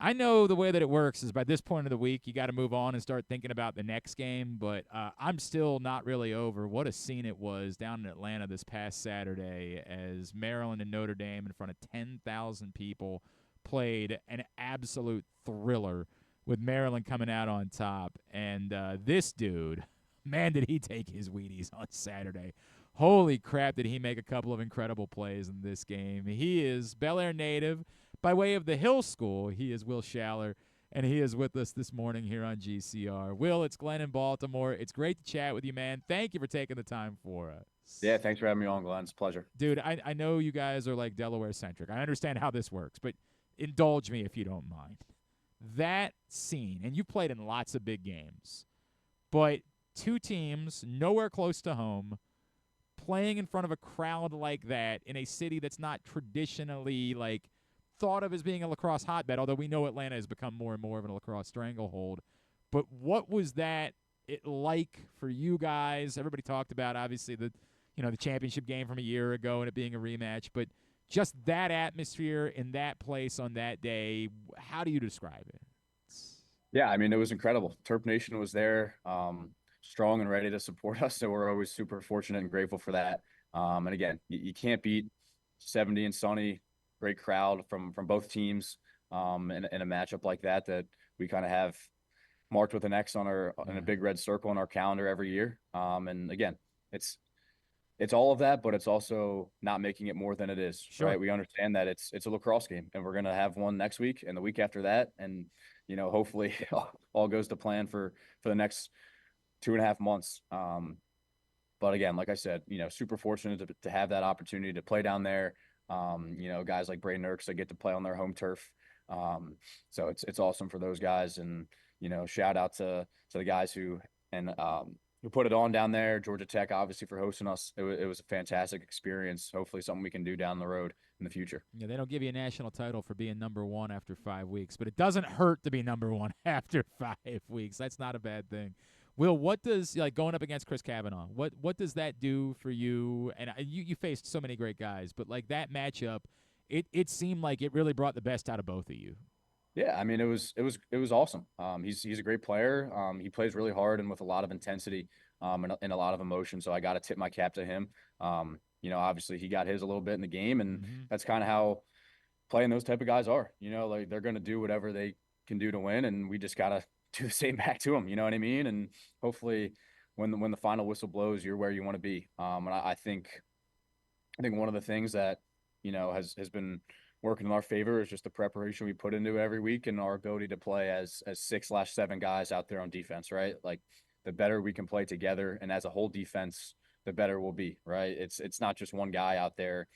I know the way that it works is by this point of the week, you got to move on and start thinking about the next game. But I'm still not really over what a scene it was down in Atlanta this past Saturday as Maryland and Notre Dame in front of 10,000 people played an absolute thriller with Maryland coming out on top. And this dude, man, did he take his Wheaties on Saturday. Holy crap, did he make a couple of incredible plays in this game. He is Bel Air native. By way of the Hill School, he is Will Schaller, and he is with us this morning here on GCR. Will, it's Glenn in Baltimore. It's great to chat with you, man. Thank you for taking the time for us. Yeah, thanks for having me on, Glenn. It's a pleasure. Dude, I know you guys are like Delaware-centric. I understand how this works, but indulge me if you don't mind. That scene, and you've played in lots of big games, but two teams nowhere close to home, playing in front of a crowd like that in a city that's not traditionally like thought of as being a lacrosse hotbed, although we know Atlanta has become more and more of a lacrosse stranglehold. But what was that like for you guys? Everybody talked about obviously the championship game from a year ago and it being a rematch, but just that atmosphere in that place on that day, how do you describe it? Yeah, I mean, it was incredible. Terp Nation was there, strong and ready to support us. So we're always super fortunate and grateful for that. And again, you can't beat 70 and sunny, great crowd from both teams in a matchup like that we kind of have marked with an X on in a big red circle on our calendar every year. And again, it's all of that, but it's also not making it more than it is. Sure. Right? We understand that it's a lacrosse game, and we're going to have one next week and the week after that, and hopefully all goes to plan for the next 2.5 months. But again, like I said, super fortunate to have that opportunity to play down there. Guys like Braden Erks that get to play on their home turf. So it's awesome for those guys, and shout out to the guys who put it on down there. Georgia Tech, obviously, for hosting us. It was a fantastic experience. Hopefully something we can do down the road in the future. Yeah, they don't give you a national title for being number one after 5 weeks, but it doesn't hurt to be number one after 5 weeks. That's not a bad thing. Will, what does going up against Chris Kavanaugh? What does that do for you? And you faced so many great guys, but like that matchup, it seemed like it really brought the best out of both of you. Yeah, I mean it was awesome. He's a great player. He plays really hard and with a lot of intensity, and a lot of emotion. So I got to tip my cap to him. Obviously he got his a little bit in the game, and that's kind of how playing those type of guys are. Like they're going to do whatever they can do to win, and we just got to do the same back to them. You know what I mean? And hopefully, when the final whistle blows, you're where you want to be. And I think one of the things that has been working in our favor is just the preparation we put into every week and our ability to play as 6/7 guys out there on defense. Right? Like the better we can play together and as a whole defense, the better we'll be. Right? It's not just one guy out there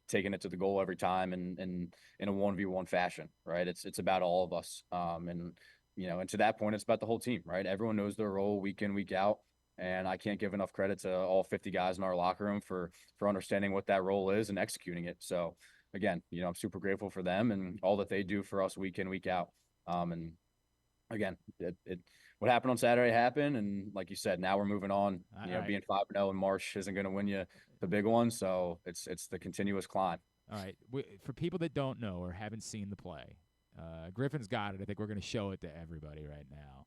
taking it to the goal every time and in a 1v1 fashion. Right? It's about all of us. And to that point, it's about the whole team, right? Everyone knows their role week in, week out. And I can't give enough credit to all 50 guys in our locker room for understanding what that role is and executing it. So again, I'm super grateful for them and all that they do for us week in, week out. And again, what happened on Saturday happened. And like you said, now we're moving on. Right. Being 5-0 in March isn't going to win you the big one. So it's the continuous climb. All right. For people that don't know or haven't seen the play, Griffin's got it. I think we're going to show it to everybody right now.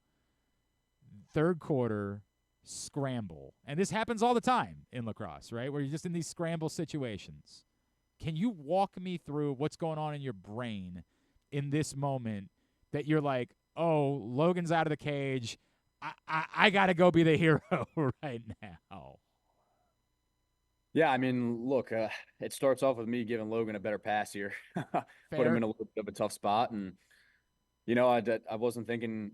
Third quarter scramble. And this happens all the time in lacrosse, right? Where you're just in these scramble situations. Can you walk me through what's going on in your brain in this moment that you're like, oh, Logan's out of the cage. I got to go be the hero right now. Yeah, I mean, look, it starts off with me giving Logan a better pass here, put him in a little bit of a tough spot. And, I wasn't thinking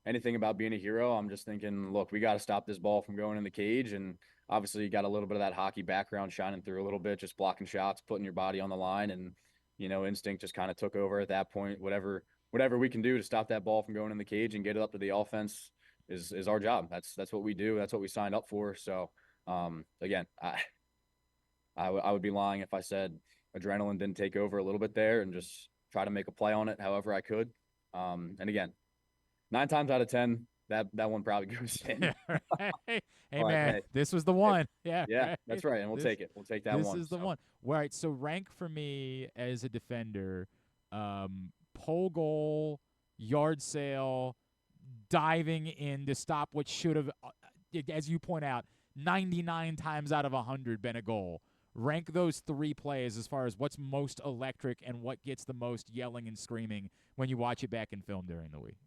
anything about being a hero. I'm just thinking, look, we got to stop this ball from going in the cage. And obviously you got a little bit of that hockey background shining through a little bit, just blocking shots, putting your body on the line. And, instinct just kind of took over at that point. Whatever we can do to stop that ball from going in the cage and get it up to the offense is our job. That's what we do. That's what we signed up for. So, again, I would be lying if I said adrenaline didn't take over a little bit there and just try to make a play on it however I could. And again, 9 times out of 10, that one probably goes in. Hey, man, this was the one. Yeah, right. That's right. And we'll take it. We'll take that one. This is the one. All right, so rank for me as a defender, pole goal, yard sale, diving in to stop what should have, as you point out, 99 times out of 100 been a goal. Rank those three plays as far as what's most electric and what gets the most yelling and screaming when you watch it back in film during the week.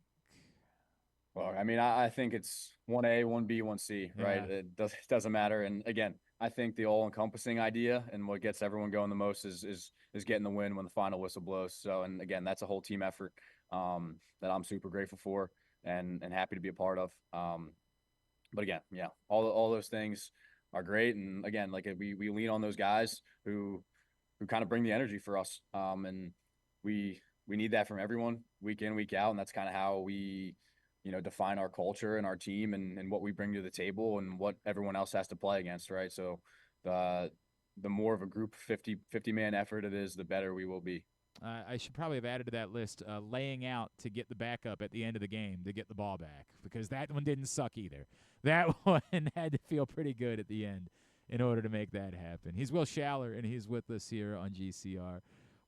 Well, I mean, I think it's 1A, 1B, 1C, right? Yeah. It doesn't matter. And again, I think the all-encompassing idea and what gets everyone going the most is getting the win when the final whistle blows. So, and again, that's a whole team effort that I'm super grateful for and happy to be a part of. But again, yeah, all those things are great. And again, like we lean on those guys who kind of bring the energy for us. And we need that from everyone week in, week out. And that's kind of how we, define our culture and our team and what we bring to the table and what everyone else has to play against. Right. So the more of a group 50 man effort it is, the better we will be. I should probably have added to that list laying out to get the backup at the end of the game to get the ball back, because that one didn't suck either. That one had to feel pretty good at the end in order to make that happen. He's Will Schaller, and he's with us here on GCR.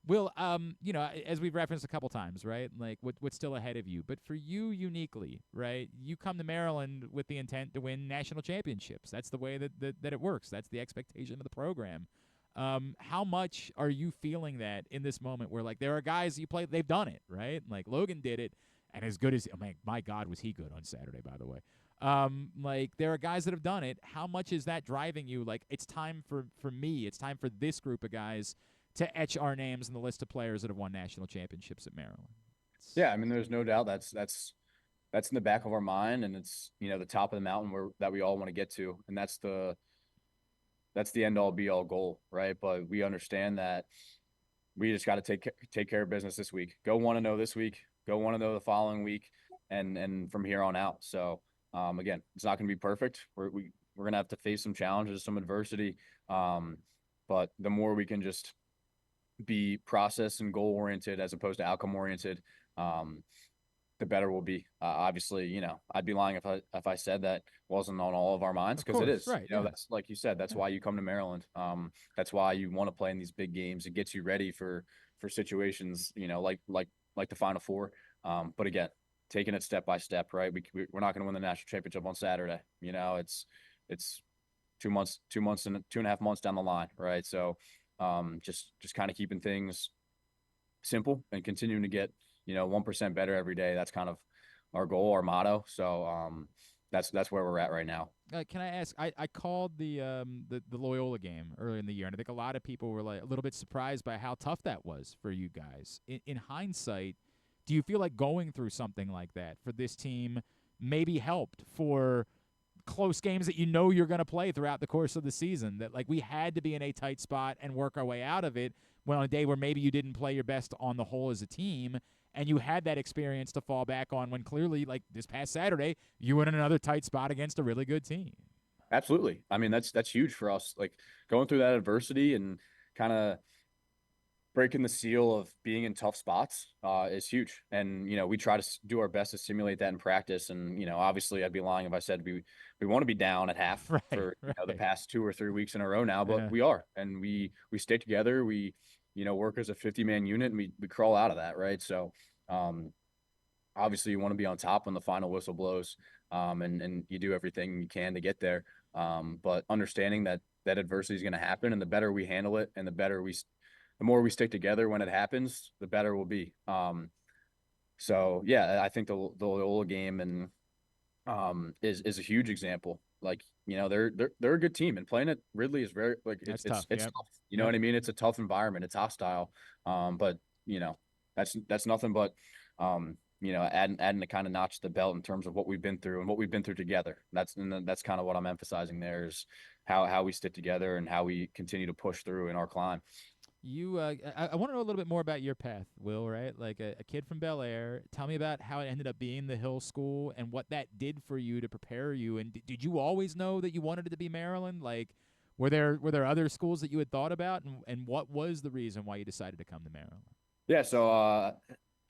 Will, as we've referenced a couple times, right? Like what's still ahead of you, but for you uniquely, right? You come to Maryland with the intent to win national championships. That's the way that it works. That's the expectation of the program. How much are you feeling that in this moment where, like, there are guys you play, they've done it, right? Like Logan did it, and as good as, oh my God, was he good on Saturday, by the way. Like, there are guys that have done it. How much is that driving you? Like, it's time for me, it's time for this group of guys to etch our names in the list of players that have won national championships at Maryland. Yeah, I mean, there's no doubt that's in the back of our mind, and it's the top of the mountain that we all want to get to, and that's the end all be all goal, right? But we understand that we just got to take care of business this week. Go 1-0 this week. Go 1-0 the following week, and from here on out. So again, it's not going to be perfect. We're going to have to face some challenges, some adversity, but the more we can just be process and goal oriented as opposed to outcome oriented, the better we'll be. Obviously, I'd be lying if I said that wasn't on all of our minds, because it is. Right? That's like you said. That's why you come to Maryland. That's why you want to play in these big games. It gets you ready for situations, like the Final Four. But again, taking it step by step, right? We're not going to win the national championship on Saturday. It's 2 months and 2.5 months down the line, right? So just kind of keeping things simple and continuing to get 1% better every day. That's kind of our goal, our motto. So that's where we're at right now. Can I ask? I called the Loyola game earlier in the year, and I think a lot of people were like a little bit surprised by how tough that was for you guys. In hindsight, do you feel like going through something like that for this team maybe helped for close games that you're going to play throughout the course of the season, that like we had to be in a tight spot and work our way out of it when on a day where maybe you didn't play your best on the whole as a team, and you had that experience to fall back on when clearly, like this past Saturday, you were in another tight spot against a really good team? Absolutely. I mean, that's huge for us. Like going through that adversity and kind of breaking the seal of being in tough spots is huge. And, we try to do our best to simulate that in practice. And, obviously I'd be lying if I said we want to be down at half for the past 2 or 3 weeks in a row now, but we are, and we stick together. We, work as a 50-man unit, and we crawl out of that. Right. So obviously you want to be on top when the final whistle blows, and you do everything you can to get there. But understanding that adversity is going to happen, and the better we handle it and the more we stick together when it happens, the better we'll be. So yeah, I think the Loyola game is a huge example. Like, they're a good team, and playing at Ridley is very, like, it's tough. It's tough. You know what I mean? It's a tough environment. It's hostile. But that's nothing but adding to kind of notch the belt in terms of what we've been through and what we've been through together. That's kind of what I'm emphasizing there, is how we stick together and how we continue to push through in our climb. I want to know a little bit more about your path, Will, right? Like a kid from Bel Air. Tell me about how it ended up being the Hill School and what that did for you to prepare you. And did you always know that you wanted it to be Maryland? Like, were there other schools that you had thought about? And what was the reason why you decided to come to Maryland? Yeah, so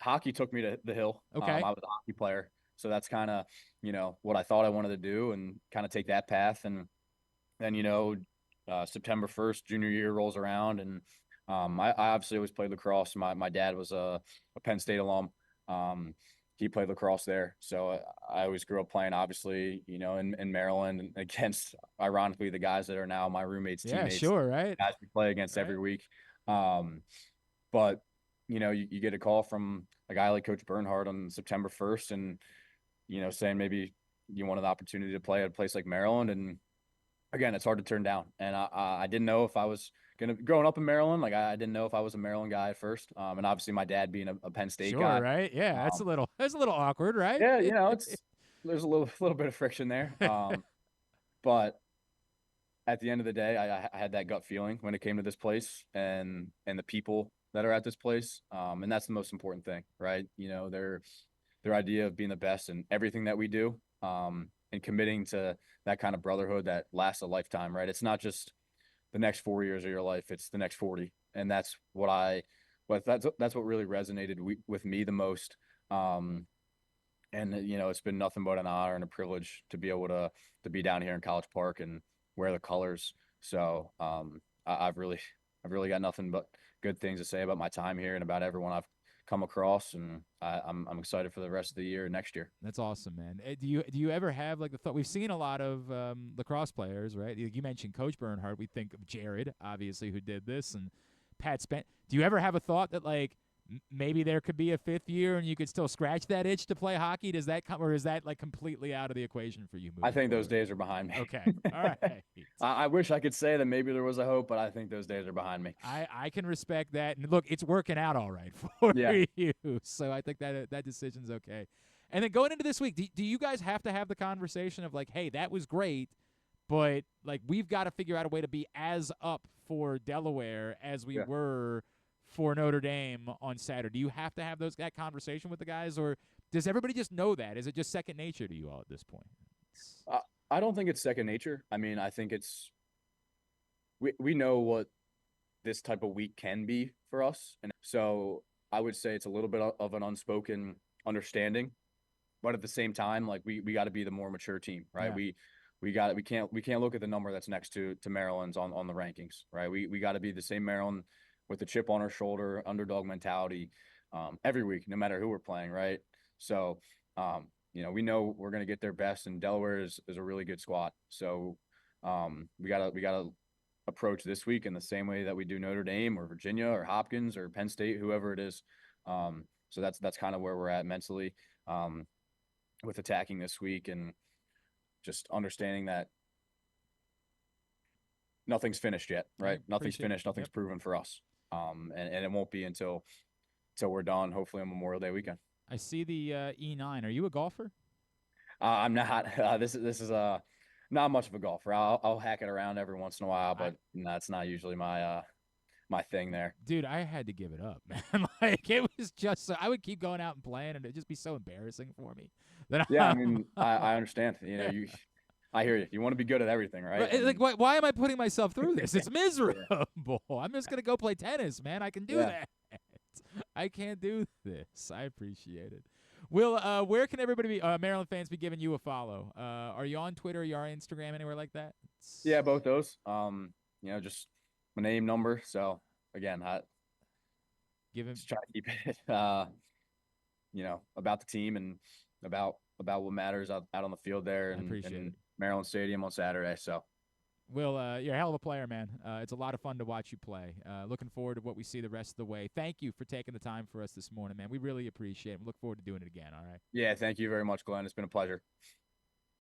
hockey took me to the Hill. Okay. I was a hockey player. So that's kind of, what I thought I wanted to do, and kind of take that path. And then, September 1st, junior year rolls around, and I obviously always played lacrosse. My dad was a Penn State alum. he played lacrosse there. So I always grew up playing, obviously, in Maryland and against, ironically, the guys that are now my roommates, Yeah, teammates, sure, right? guys we play against every Right? week. Um, but, you get a call from a guy like Coach Bernhardt on September 1st and, saying maybe you wanted the opportunity to play at a place like Maryland. And again, it's hard to turn down. And I didn't know if I was growing up in Maryland, like I didn't know if I was a Maryland guy at first. And obviously my dad being a Penn State Sure, guy. right? Yeah, Um, that's a little awkward, right? yeah, there's a little bit of friction there. But at the end of the day, I had that gut feeling when it came to this place and the people that are at this place. And that's the most important thing, right? Their idea of being the best in everything that we do, and committing to that kind of brotherhood that lasts a lifetime, right? It's not just the next 4 years of your life; it's the next 40, and that's what really resonated with me the most. Um, and it's been nothing but an honor and a privilege to be able to be down here in College Park and wear the colors. So I've really got nothing but good things to say about my time here and about everyone I've come across, and I'm excited for the rest of the year and next year. That's awesome, man. Do you ever have like the thought? We've seen a lot of lacrosse players, right? You mentioned Coach Bernhardt. We think of Jared, obviously, who did this, and Pat Spence. Do you ever have a thought that like maybe there could be a fifth year and you could still scratch that itch to play hockey? Does that come, or is that like completely out of the equation for you I moving think those forward? days are behind me. Okay, all right. I wish I could say that maybe there was a hope, but I think those days are behind me. I can respect that, and look, it's working out all right for Yeah. you. So I think that decision's okay. And then going into this week, do you guys have to have the conversation of like, hey, that was great, but like we've got to figure out a way to be as up for Delaware as we Yeah. were for Notre Dame on Saturday? Do you have to have that conversation with the guys, or does everybody just know that? Is it just second nature to you all at this point? I don't think it's second nature. I mean, I think we know what this type of week can be for us. And so I would say it's a little bit of an unspoken understanding, but at the same time, like we got to be the more mature team, right? Yeah. We can't look at the number that's next to Maryland's on the rankings, right? We got to be the same Maryland with the chip on our shoulder, underdog mentality, every week, no matter who we're playing, right? So, we know we're going to get their best, and Delaware is a really good squad. So, we gotta approach this week in the same way that we do Notre Dame or Virginia or Hopkins or Penn State, whoever it is. So that's kind of where we're at mentally, with attacking this week and just understanding that nothing's finished yet, right? Nothing's Appreciate it. finished, nothing's Yep. proven for us. And it won't be until we're done, hopefully on Memorial Day weekend. I see the E9. Are you a golfer? I'm not. This is not much of a golfer. I'll hack it around every once in a while, but that's not usually my thing there. Dude, I had to give it up, man. Like it was just so I would keep going out and playing, and it'd just be so embarrassing for me. That Yeah, I mean, I understand. Yeah. I hear you. You want to be good at everything, right? Right, like, why am I putting myself through this? It's Yeah. miserable. I'm just gonna go play tennis, man. I can do Yeah. that. I can't do this. I appreciate it. Will, where can everybody be? Maryland fans be giving you a follow? Are you on Twitter? Are you on Instagram? Anywhere like that? Yeah, both those. Just my name, number. So again, I Give him. just try to keep it, about the team and about what matters out on the field there I appreciate in it. Maryland Stadium on Saturday. So Will, you're a hell of a player, man. It's a lot of fun to watch you play. Looking forward to what we see the rest of the way. Thank you for taking the time for us this morning, man. We really appreciate it. We look forward to doing it again, all right? yeah, thank you very much, Glenn. It's been a pleasure.